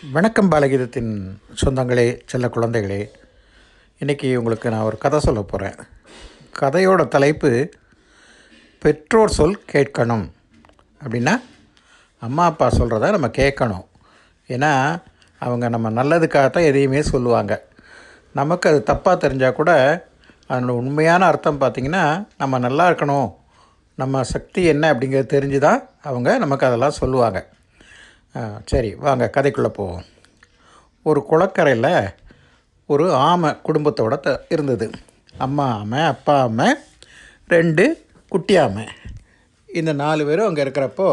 வணக்கம் பாலகீதத்தின் சொந்தங்களே, செல்ல குழந்தைகளே. இன்றைக்கி உங்களுக்கு நான் ஒரு கதை சொல்ல போகிறேன். கதையோட தலைப்பு பெற்றோர் சொல் கேட்கணும். அப்படின்னா அம்மா அப்பா சொல்கிறத நம்ம கேட்கணும். ஏன்னா அவங்க நம்ம நல்லதுக்காகத்தான் எதையுமே சொல்லுவாங்க. நமக்கு அது தப்பாக தெரிஞ்சால் கூட அதனோட உண்மையான அர்த்தம் பார்த்திங்கன்னா நம்ம நல்லா இருக்கணும், நம்ம சக்தி என்ன அப்படிங்கிறது தெரிஞ்சு தான் அவங்க நமக்கு அதெல்லாம் சொல்லுவாங்க. சரி, வாங்க கதைக்குள்ளே போவோம். ஒரு குளக்கரையில் ஒரு ஆமை குடும்பத்தோடு இருந்தது. அம்மா ஆமை, அப்பா ஆமை, 2 குட்டி ஆமை. இந்த 4 பேரும் அங்கே இருக்கிறப்போ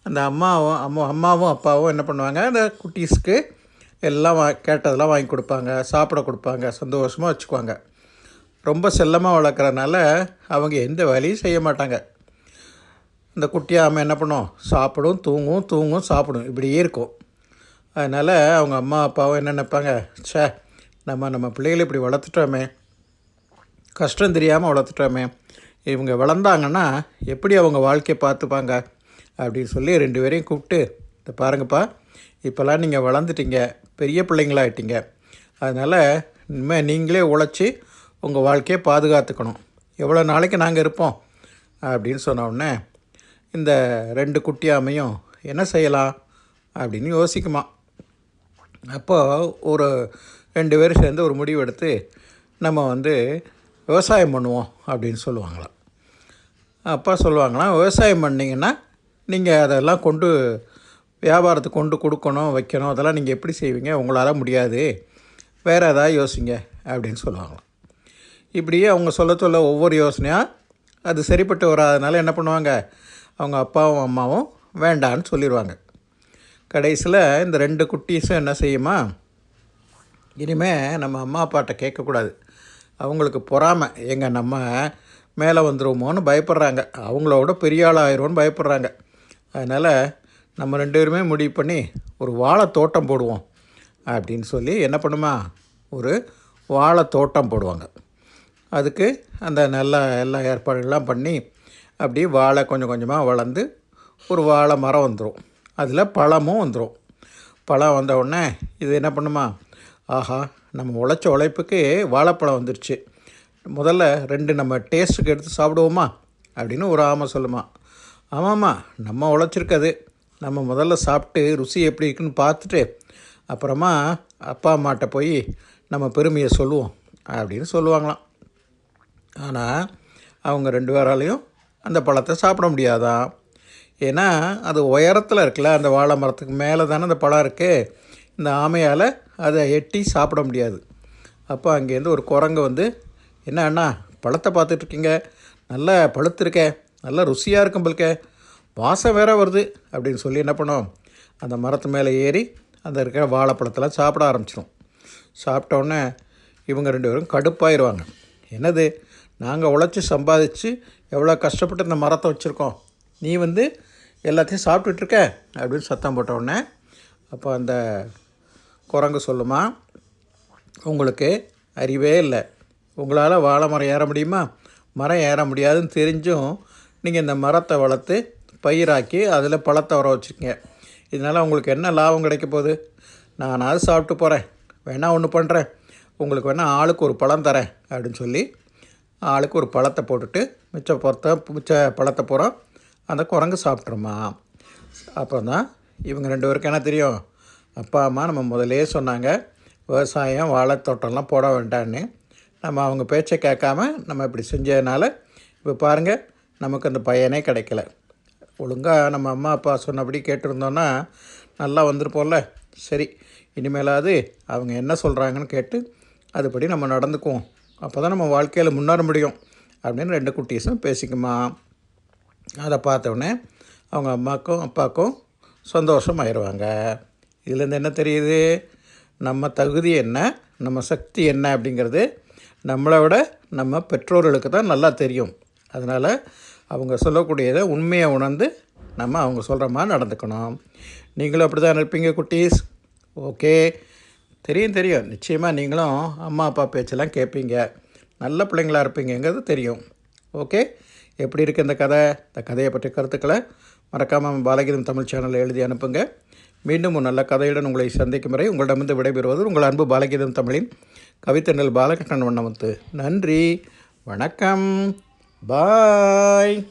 அந்த அம்மாவும் அப்பாவும் என்ன பண்ணுவாங்க, அந்த குட்டீஸ்க்கு எல்லாம் கேட்டதெல்லாம் வாங்கி கொடுப்பாங்க, சாப்பிட கொடுப்பாங்க, சந்தோஷமாக வச்சுக்குவாங்க. ரொம்ப செல்லமாக வளர்க்குறதுனால அவங்க எந்த வேலையும் செய்ய மாட்டாங்க. இந்த குட்டி ஆமை என்ன பண்ணும், சாப்பிடும், தூங்கும், சாப்பிடும், இப்படியே இருக்கும். அதனால் அவங்க அம்மா அப்பாவும் என்ன நினைப்பாங்க, நம்ம பிள்ளைகளை இப்படி வளர்த்துட்டோமே, கஷ்டம் தெரியாமல் வளர்த்துட்டோமே, இவங்க வளர்ந்தாங்கன்னா எப்படி அவங்க வாழ்க்கையை பார்த்துப்பாங்க அப்படின்னு சொல்லி 2 பேரையும் கூப்பிட்டு, இதை பாருங்கப்பா, இப்போல்லாம் நீங்கள் வளர்ந்துட்டீங்க, பெரிய பிள்ளைங்களாகிட்டீங்க, அதனால் இனிமேல் நீங்களே உழைச்சி உங்கள் வாழ்க்கையை பாதுகாத்துக்கணும், எவ்வளோ நாளைக்கு நாங்கள் இருப்போம் அப்படின்னு சொன்னோடனே இந்த 2 குட்டி ஆமையும் என்ன செய்யலாம் அப்படின்னு யோசிக்குமா. அப்போது ஒரு 2 பேர் சேர்ந்து ஒரு முடிவு எடுத்து நம்ம விவசாயம் பண்ணுவோம் அப்படின்னு சொல்லுவாங்களாம். அப்பா சொல்லுவாங்களாம், விவசாயம் பண்ணிங்கன்னா நீங்கள் அதெல்லாம் வியாபாரத்துக்கு கொண்டு கொடுக்கணும், வைக்கணும், அதெல்லாம் நீங்கள் எப்படி செய்வீங்க, உங்களால் முடியாது, வேறு ஏதாவது யோசிங்க அப்படின்னு சொல்லுவாங்களாம். இப்படியே அவங்க சொல்ல ஒவ்வொரு யோசனையாக அது சரிப்பட்டு வராதனால என்ன பண்ணுவாங்க, அவங்க அப்பாவும் அம்மாவும் வேண்டான்னு சொல்லிடுவாங்க. கடைசியில் இந்த 2 குட்டீஸும் என்ன செய்யுமா, இனிமேல் நம்ம அம்மா அப்பாட்ட கேட்கக்கூடாது, அவங்களுக்கு பொறாமை, நம்ம மேலே வந்துடுவோமோன்னு பயப்படுறாங்க, அவங்களோட பெரிய ஆள் ஆயிடுவோன்னு பயப்படுறாங்க. அதனால் நம்ம 2 பேருமே முடிவு பண்ணி ஒரு வாழை தோட்டம் போடுவோம் அப்படின்னு சொல்லி என்ன பண்ணுமா, ஒரு வாழை தோட்டம் போடுவாங்க. அதுக்கு அந்த நல்ல எல்லா ஏற்பாடுகள்லாம் பண்ணி அப்படியே வாழை கொஞ்சம் கொஞ்சமாக வளர்ந்து ஒரு வாழை மரம் வந்துடும், அதில் பழமும் வந்துடும். பழம் வந்த உடனே இது என்ன பண்ணுமா, ஆஹா, நம்ம உழைச்ச உழைப்புக்கு வாழைப்பழம் வந்துருச்சு, முதல்ல 2 நம்ம டேஸ்ட்டுக்கு எடுத்து சாப்பிடுவோமா அப்படின்னு ஒரு ஆமை சொல்லுமா. ஆமாம்மா, நம்ம உழைச்சிருக்கது, நம்ம முதல்ல சாப்பிட்டு ருசி எப்படி இருக்குன்னு பார்த்துட்டு அப்புறமா அப்பா அம்மாட்ட போய் நம்ம பெருமையை சொல்லுவோம் அப்படின்னு சொல்லுவாங்களாம். ஆனால் அவங்க 2 பேராலையும் அந்த பழத்தை சாப்பிட முடியாதான். ஏன்னா அது உயரத்தில் இருக்குல்ல, அந்த வாழை மரத்துக்கு மேலே தானே அந்த பழம் இருக்குது, இந்த ஆமையால் அதை எட்டி சாப்பிட முடியாது. அப்போ அங்கேருந்து ஒரு குரங்கு என்ன அண்ணா, பழத்தை பார்த்துட்ருக்கீங்க, நல்லா பழுத்திருக்க, நல்லா ருசியாக இருக்கும் போல்க, வாசம் வேற வருது அப்படின்னு சொல்லி என்ன பண்ணோம், அந்த மரத்து மேலே ஏறி அந்த இருக்கிற வாழைப்பழத்தெல்லாம் சாப்பிட ஆரம்பிச்சிடும். சாப்பிட்டோன்னே இவங்க 2 பேரும் கடுப்பாயிருவாங்க. என்னது, நாங்கள் உழைச்சி சம்பாதிச்சு எவ்வளோ கஷ்டப்பட்டு இந்த மரத்தை வச்சுருக்கோம், நீ எல்லாத்தையும் சாப்பிட்டுட்ருக்க அப்படின்னு சத்தம் போட்டவுடனே அப்போ அந்த குரங்கு சொல்லுமா, உங்களுக்கு அறிவே இல்லை, உங்களால் வாழை மரம் ஏற முடியுமா, மரம் ஏற முடியாதுன்னு தெரிஞ்சும் நீங்கள் இந்த மரத்தை வளர்த்து பயிராக்கி அதில் பழத்தை வர வச்சுருக்கீங்க, இதனால் உங்களுக்கு என்ன லாபம் கிடைக்க போகுது, நானாவது சாப்பிட்டு போகிறேன், வேணா ஒன்று பண்ணுறேன், உங்களுக்கு வேணால் ஆளுக்கு ஒரு பழம் தரேன் அப்படின்னு சொல்லி ஆளுக்கு ஒரு பழத்தை போட்டுட்டு மிச்ச பழத்தை பூரா அந்த குரங்கு சாப்பிட்ருமா. அப்புறம் தான் இவங்க 2 பேருக்கு என்ன தெரியும், அப்பா அம்மா நம்ம முதலே சொன்னாங்க விவசாயம் வாழைத்தோட்டம்லாம் போட வேண்டான்னு, நம்ம அவங்க பேச்சை கேட்காம நம்ம இப்படி செஞ்சதுனால இப்போ பாருங்கள் நமக்கு அந்த பயனே கிடைக்கல, ஒழுங்காக நம்ம அம்மா அப்பா சொன்னபடி கேட்டிருந்தோன்னா நல்லா வந்திருப்போம்ல, சரி இனிமேலாவது அவங்க என்ன சொல்கிறாங்கன்னு கேட்டு அதுபடி நம்ம நடந்துக்குவோம், அப்போ தான் நம்ம வாழ்க்கையில் முன்னேற முடியும் அப்படின்னு 2 குட்டீஸும் பேசிக்குமா. அதை பார்த்தோடனே அவங்க அம்மாக்கும் அப்பாவுக்கும் சந்தோஷமாயிடுவாங்க. இதுலேருந்து என்ன தெரியுது, நம்ம தகுதி என்ன, நம்ம சக்தி என்ன அப்படிங்கிறது நம்மளை விட நம்ம பெற்றோர்களுக்கு தான் நல்லா தெரியும். அதனால் அவங்க சொல்லக்கூடியதை உண்மையை உணர்ந்து நம்ம அவங்க சொல்கிற மாதிரி நடந்துக்கணும். நீங்களும் அப்படி தான் இருப்பீங்க குட்டீஸ், ஓகே, தெரியும், நிச்சயமாக நீங்களும் அம்மா அப்பா பேச்செல்லாம் கேட்பீங்க, நல்ல பிள்ளைங்களாக இருப்பீங்கிறது தெரியும். ஓகே, எப்படி இருக்குது இந்த கதையை பற்றி கருத்துக்களை மறக்காமல் பாலகீதம் தமிழ் சேனலில் எழுதி அனுப்புங்க. மீண்டும் ஒரு நல்ல கதையுடன் உங்களை சந்திக்கும் வரை உங்களிடமிருந்து விடைபெறுவது உங்கள் அன்பு பாலகீதம் தமிழின் கவித்தென்னல் பாலகிருஷ்ணன் வண்ணமுத்து. நன்றி, வணக்கம், பாய்.